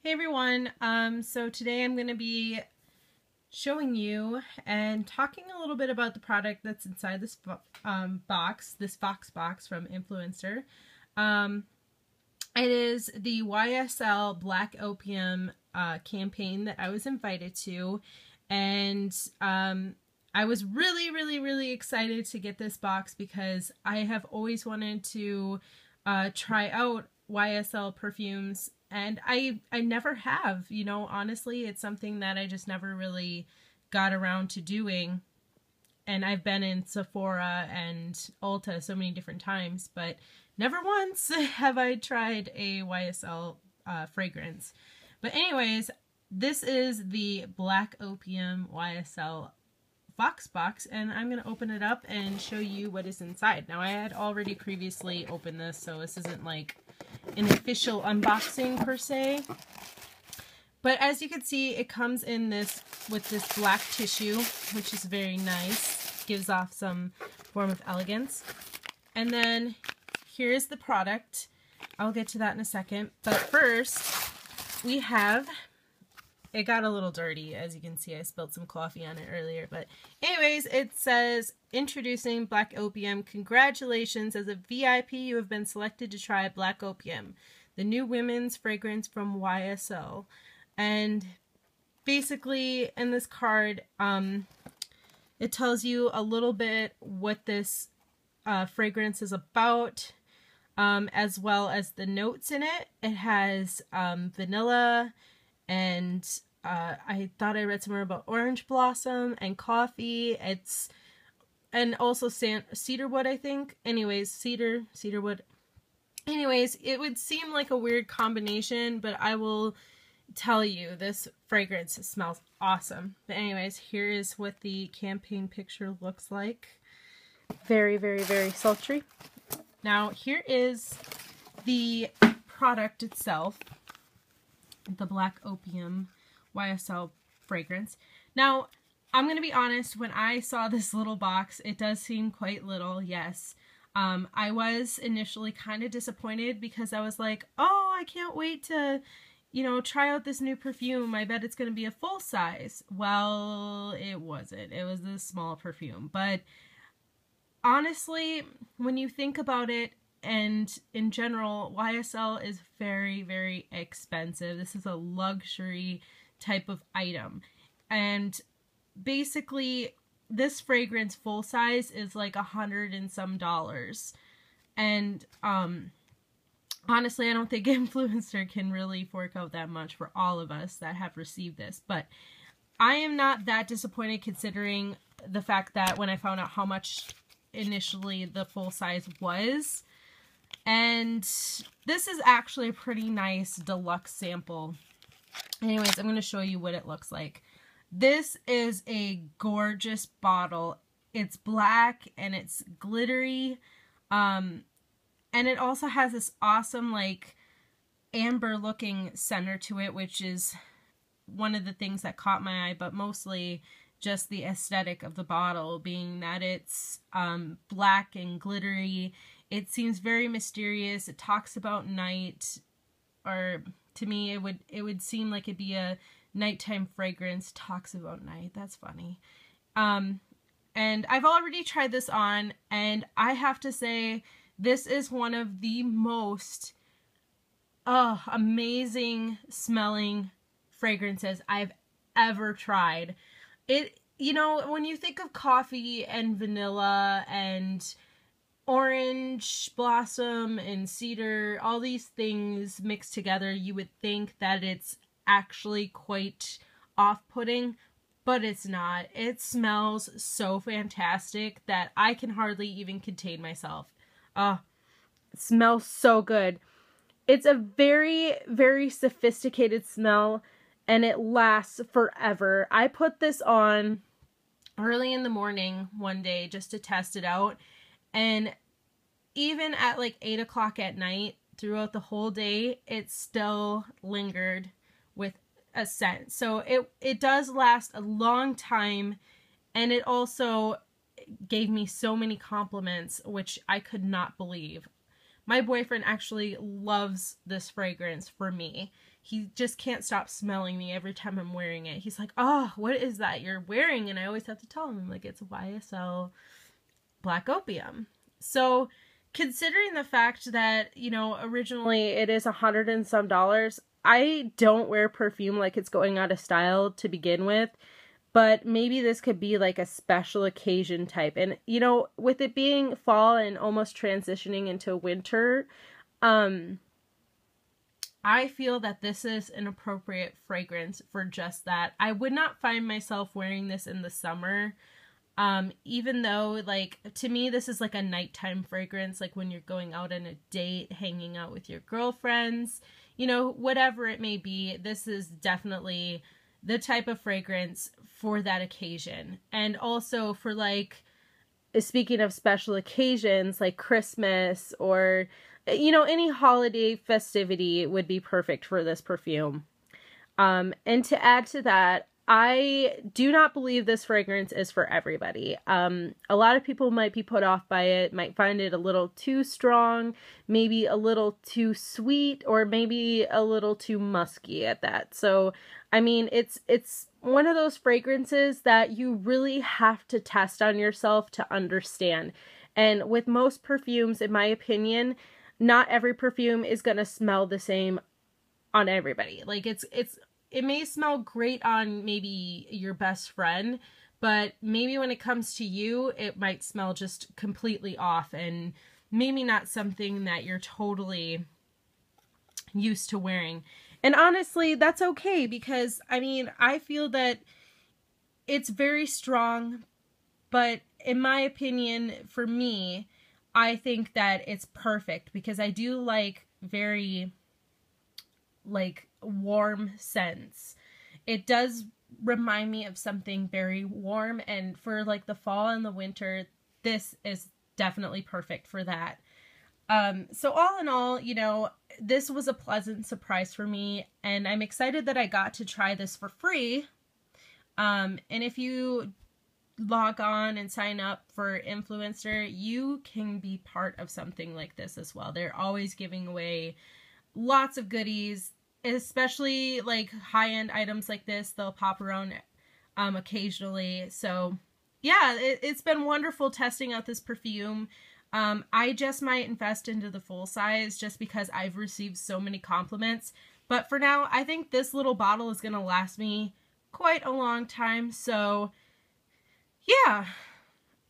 Hey everyone, so today I'm going to be showing you and talking a little bit about the product that's inside this box, this Vox box from Influencer. It is the YSL Black Opium campaign that I was invited to, and I was really excited to get this box because I have always wanted to try out YSL perfumes, and I never have, you know, honestly. It's something that I just never really got around to doing. And I've been in Sephora and Ulta so many different times, but never once have I tried a YSL fragrance. But anyways, this is the Black Opium YSL Vox box, and I'm going to open it up and show you what is inside. Now, I had already previously opened this, so this isn't like an official unboxing per se. But as you can see, it comes in this with this black tissue, which is very nice. Gives off some form of elegance. And then here's the product. I'll get to that in a second. But first, we have... It got a little dirty, as you can see. I spilled some coffee on it earlier. But anyways, it says, introducing Black Opium. Congratulations, as a VIP, you have been selected to try Black Opium, the new women's fragrance from YSL. And basically, in this card, it tells you a little bit what this fragrance is about, as well as the notes in it. It has vanilla, and I thought I read somewhere about orange blossom and coffee. And also cedarwood, I think. Anyways, cedarwood. Anyways, it would seem like a weird combination, but I will tell you, this fragrance smells awesome. But anyways, here is what the campaign picture looks like. Very sultry. Now, here is the product itself. The Black Opium YSL fragrance. Now, I'm going to be honest, when I saw this little box, it does seem quite little, yes. I was initially kind of disappointed because I was like, oh, I can't wait to, you know, try out this new perfume. I bet it's going to be a full size. Well, it wasn't. It was a small perfume. But honestly, when you think about it, and in general, YSL is very expensive. This is a luxury type of item. And basically, this fragrance full size is like $100 and some. And honestly, I don't think Influencer can really fork out that much for all of us that have received this. But I am not that disappointed, considering the fact that when I found out how much initially the full size was. And this is actually a pretty nice deluxe sample. Anyways, I'm going to show you what it looks like. This is a gorgeous bottle. It's black and it's glittery. And it also has this awesome, like, amber looking center to it, which is one of the things that caught my eye, but mostly just the aesthetic of the bottle, being that it's black and glittery. It seems very mysterious. It talks about night, or to me, it would seem like it'd be a nighttime fragrance. Talks about night. That's funny. And I've already tried this on, and I have to say, this is one of the most amazing smelling fragrances I've ever tried. It, you know, when you think of coffee and vanilla and orange blossom and cedar, all these things mixed together, you would think that it's actually quite off-putting, but it's not. It smells so fantastic that I can hardly even contain myself. It smells so good. It's a very sophisticated smell, and it lasts forever. I put this on early in the morning one day just to test it out. And even at like 8 o'clock at night, throughout the whole day, it still lingered with a scent. So it does last a long time, and it also gave me so many compliments, which I could not believe. My boyfriend actually loves this fragrance for me. He just can't stop smelling me every time I'm wearing it. He's like, oh, what is that you're wearing? And I always have to tell him, like, it's YSL Black Opium. So considering the fact that, you know, originally it is $100 and some, I don't wear perfume like it's going out of style to begin with, but maybe this could be like a special occasion type. And, you know, with it being fall and almost transitioning into winter, I feel that this is an appropriate fragrance for just that. I would not find myself wearing this in the summer. Even though, like, to me, this is like a nighttime fragrance, like when you're going out on a date, hanging out with your girlfriends, you know, whatever it may be, this is definitely the type of fragrance for that occasion. And also for, like, speaking of special occasions, like Christmas or, you know, any holiday festivity would be perfect for this perfume. And to add to that, I do not believe this fragrance is for everybody. A lot of people might be put off by it, might find it a little too strong, maybe a little too sweet, or maybe a little too musky at that. So, I mean, it's one of those fragrances that you really have to test on yourself to understand. And with most perfumes, in my opinion, not every perfume is going to smell the same on everybody. Like, it may smell great on maybe your best friend, but maybe when it comes to you, it might smell just completely off and maybe not something that you're totally used to wearing. And honestly, that's okay because, I mean, I feel that it's very strong, but in my opinion, for me, I think that it's perfect because I do like very, like, warm scents. It does remind me of something very warm, and for like the fall and the winter, this is definitely perfect for that. So all in all, you know, this was a pleasant surprise for me, and I'm excited that I got to try this for free. And if you log on and sign up for Influencer, you can be part of something like this as well. They're always giving away lots of goodies, especially like high-end items like this. They'll pop around occasionally. So yeah, it's been wonderful testing out this perfume. I just might invest into the full size just because I've received so many compliments. But for now, I think this little bottle is going to last me quite a long time. So yeah,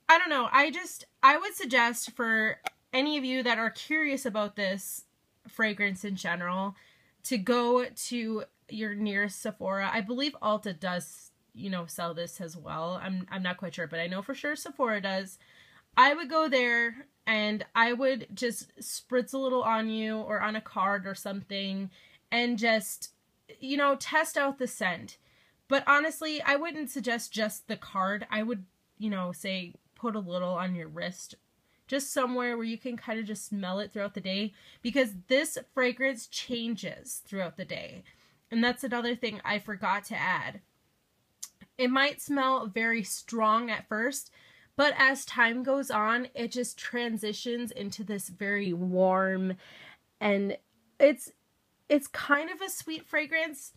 I don't know. I would suggest for any of you that are curious about this fragrance in general to go to your nearest Sephora. I believe Ulta does, you know, sell this as well. I'm not quite sure, but I know for sure Sephora does. I would go there and I would just spritz a little on you or on a card or something and just, you know, test out the scent. But honestly, I wouldn't suggest just the card. I would, you know, say put a little on your wrist, just somewhere where you can kind of just smell it throughout the day, because this fragrance changes throughout the day. And that's another thing I forgot to add. It might smell very strong at first, but as time goes on, it just transitions into this very warm, and it's kind of a sweet fragrance.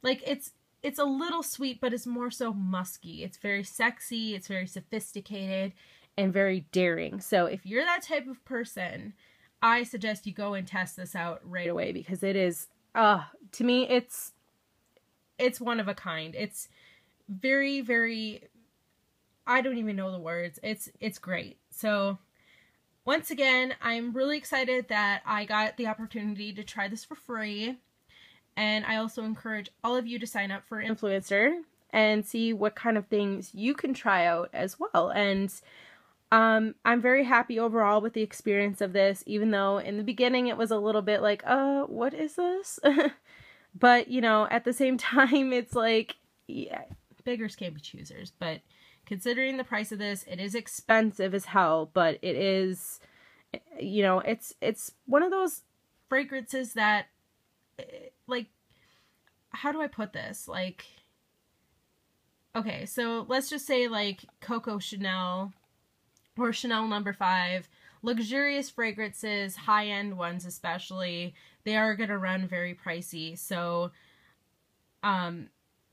Like, it's a little sweet, but it's more so musky. It's very sexy, it's very sophisticated, and very daring. So if you're that type of person, I suggest you go and test this out right away, because it is, to me, it's one of a kind. It's very, very, I don't even know the words. It's great. So once again, I'm really excited that I got the opportunity to try this for free. And I also encourage all of you to sign up for Influencer and see what kind of things you can try out as well. And I'm very happy overall with the experience of this, even though in the beginning it was a little bit like, what is this? But, you know, at the same time, it's like, yeah, beggars can't be choosers. But considering the price of this, it is expensive as hell, but it is, you know, it's one of those fragrances that, like, how do I put this? Like, okay, so let's just say like Coco Chanel or Chanel No. 5. luxurious fragrances, high-end ones especially, they are going to run very pricey. So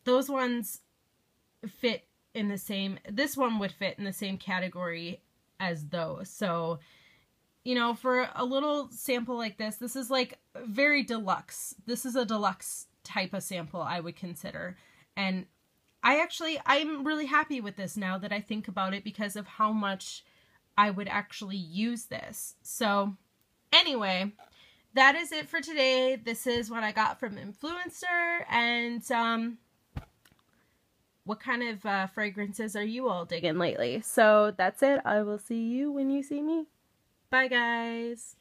those ones fit in the same, this one would fit in the same category as those. So, you know, for a little sample like this is like very deluxe. This is a deluxe type of sample I would consider. And I'm really happy with this now that I think about it because of how much I would actually use this. So anyway, that is it for today. This is what I got from Influenster, and what kind of fragrances are you all digging lately? So that's it. I will see you when you see me. Bye, guys.